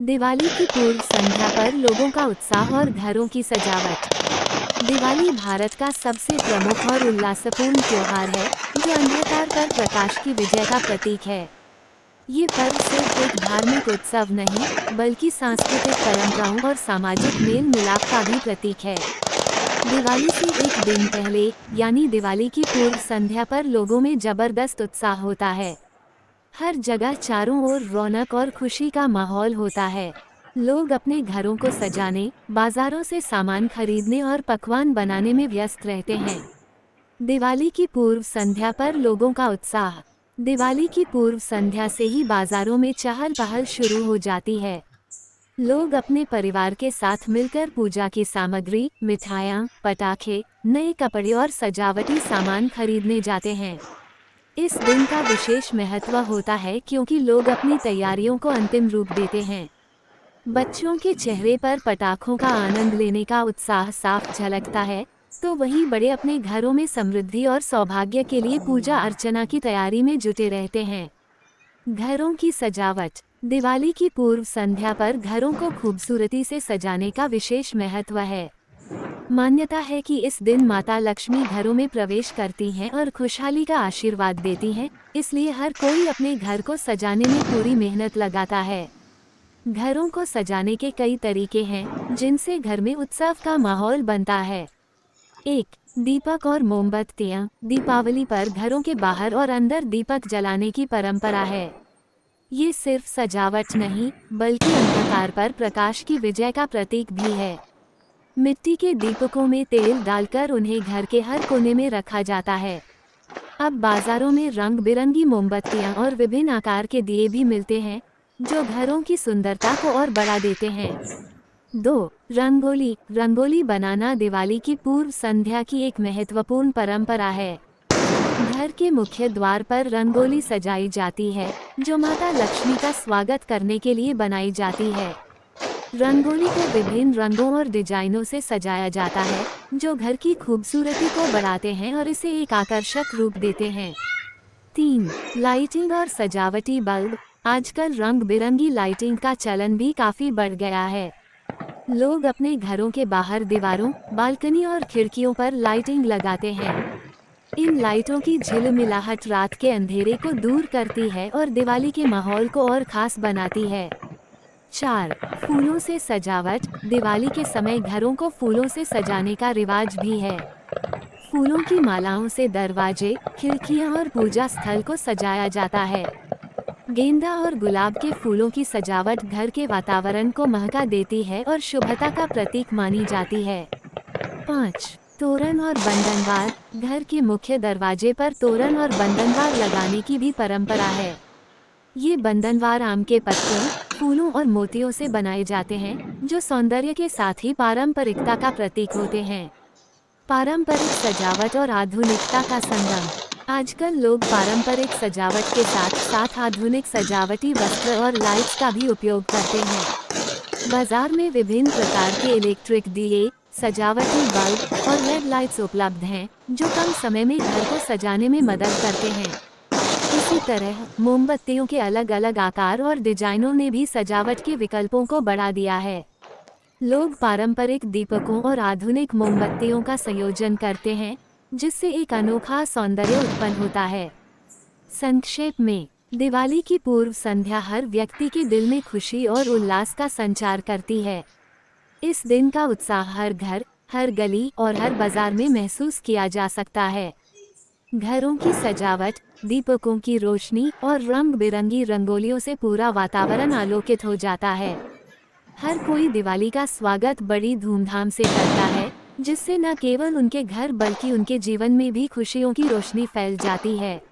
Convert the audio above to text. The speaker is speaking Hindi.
दिवाली की पूर्व संध्या पर लोगों का उत्साह और घरों की सजावट। दिवाली भारत का सबसे प्रमुख और उल्लासपूर्ण त्योहार है, जो अंधकार पर प्रकाश की विजय का प्रतीक है। ये पर्व सिर्फ एक धार्मिक उत्सव नहीं, बल्कि सांस्कृतिक परंपराओं और सामाजिक मेल मिलाप का भी प्रतीक है। दिवाली से एक दिन पहले, यानी दिवाली की पूर्व संध्या पर लोगों में जबरदस्त उत्साह होता है। हर जगह चारों ओर रौनक और खुशी का माहौल होता है। लोग अपने घरों को सजाने, बाजारों से सामान खरीदने और पकवान बनाने में व्यस्त रहते हैं। दिवाली की पूर्व संध्या पर लोगों का उत्साह। दिवाली की पूर्व संध्या से ही बाजारों में चहल पहल शुरू हो जाती है। लोग अपने परिवार के साथ मिलकर पूजा की सामग्री, मिठाइयाँ, पटाखे, नए कपड़े और सजावटी सामान खरीदने जाते हैं। इस दिन का विशेष महत्व होता है क्योंकि लोग अपनी तैयारियों को अंतिम रूप देते हैं। बच्चों के चेहरे पर पटाखों का आनंद लेने का उत्साह साफ झलकता है, तो वहीं बड़े अपने घरों में समृद्धि और सौभाग्य के लिए पूजा अर्चना की तैयारी में जुटे रहते हैं। घरों की सजावट। दिवाली की पूर्व संध्या पर घरों को खूबसूरती से सजाने का विशेष महत्व है। मान्यता है कि इस दिन माता लक्ष्मी घरों में प्रवेश करती हैं और खुशहाली का आशीर्वाद देती हैं, इसलिए हर कोई अपने घर को सजाने में पूरी मेहनत लगाता है। घरों को सजाने के कई तरीके हैं, जिनसे घर में उत्सव का माहौल बनता है। 1. दीपक और मोमबत्तियां। दीपावली पर घरों के बाहर और अंदर दीपक जलाने की परंपरा है। ये सिर्फ सजावट नहीं, बल्कि अंधकार पर प्रकाश की विजय का प्रतीक भी है। मिट्टी के दीपकों में तेल डालकर उन्हें घर के हर कोने में रखा जाता है। अब बाजारों में रंग बिरंगी मोमबत्तियां और विभिन्न आकार के दिए भी मिलते हैं, जो घरों की सुंदरता को और बढ़ा देते हैं। 2. रंगोली। रंगोली बनाना दिवाली की पूर्व संध्या की एक महत्वपूर्ण परंपरा है। घर के मुख्य द्वार पर रंगोली सजाई जाती है, जो माता लक्ष्मी का स्वागत करने के लिए बनाई जाती है। रंगोली को विभिन्न रंगों और डिजाइनों से सजाया जाता है, जो घर की खूबसूरती को बढ़ाते हैं और इसे एक आकर्षक रूप देते हैं। 3. लाइटिंग और सजावटी बल्ब। आजकल रंग बिरंगी लाइटिंग का चलन भी काफी बढ़ गया है। लोग अपने घरों के बाहर दीवारों, बालकनी और खिड़कियों पर लाइटिंग लगाते हैं। इन लाइटों की झिलमिलाहट रात के अंधेरे को दूर करती है और दिवाली के माहौल को और खास बनाती है। 4. फूलों से सजावट। दिवाली के समय घरों को फूलों से सजाने का रिवाज भी है। फूलों की मालाओं से दरवाजे, खिड़कियां और पूजा स्थल को सजाया जाता है। गेंदा और गुलाब के फूलों की सजावट घर के वातावरण को महका देती है और शुभता का प्रतीक मानी जाती है। 5. तोरण और बंधनवार। घर के मुख्य दरवाजे पर तोरण और बंधनवार लगाने की भी परंपरा है। ये बंधनवार आम के पत्तों, फूलों और मोतियों से बनाए जाते हैं, जो सौंदर्य के साथ ही पारंपरिकता का प्रतीक होते हैं। पारंपरिक सजावट और आधुनिकता का संगम। आजकल लोग पारंपरिक सजावट के साथ साथ आधुनिक सजावटी वस्त्र और लाइट्स का भी उपयोग करते हैं। बाजार में विभिन्न प्रकार के इलेक्ट्रिक दिए, सजावटी बल्ब और लेड लाइट्स उपलब्ध हैं, जो कम समय में घर को सजाने में मदद करते हैं। इसी तरह मोमबत्तियों के अलग अलग आकार और डिजाइनों ने भी सजावट के विकल्पों को बढ़ा दिया है। लोग पारंपरिक दीपकों और आधुनिक मोमबत्तियों का संयोजन करते हैं, जिससे एक अनोखा सौंदर्य उत्पन्न होता है। संक्षेप में, दिवाली की पूर्व संध्या हर व्यक्ति के दिल में खुशी और उल्लास का संचार करती है। इस दिन का उत्साह हर घर, हर गली और हर बाजार में महसूस किया जा सकता है। घरों की सजावट, दीपकों की रोशनी और रंग बिरंगी रंगोलियों से पूरा वातावरण आलोकित हो जाता है। हर कोई दिवाली का स्वागत बड़ी धूमधाम से करता है, जिससे न केवल उनके घर बल्कि उनके जीवन में भी खुशियों की रोशनी फैल जाती है।